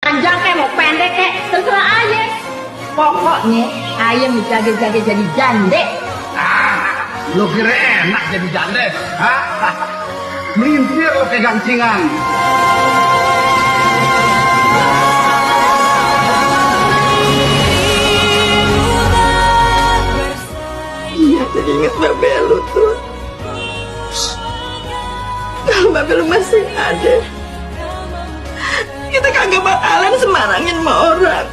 Panjang kayak mau pendek kayak terserah aja. Pokoknya ayam jaga-jaga jadi jande. Lo kira enak jadi jande? Hah? Melintir lo kayak gancingan. Iya, jadi inget Babe lu tuh. Kalau Babe lu masih ada, kita kagak bakalan semarangin sama orang.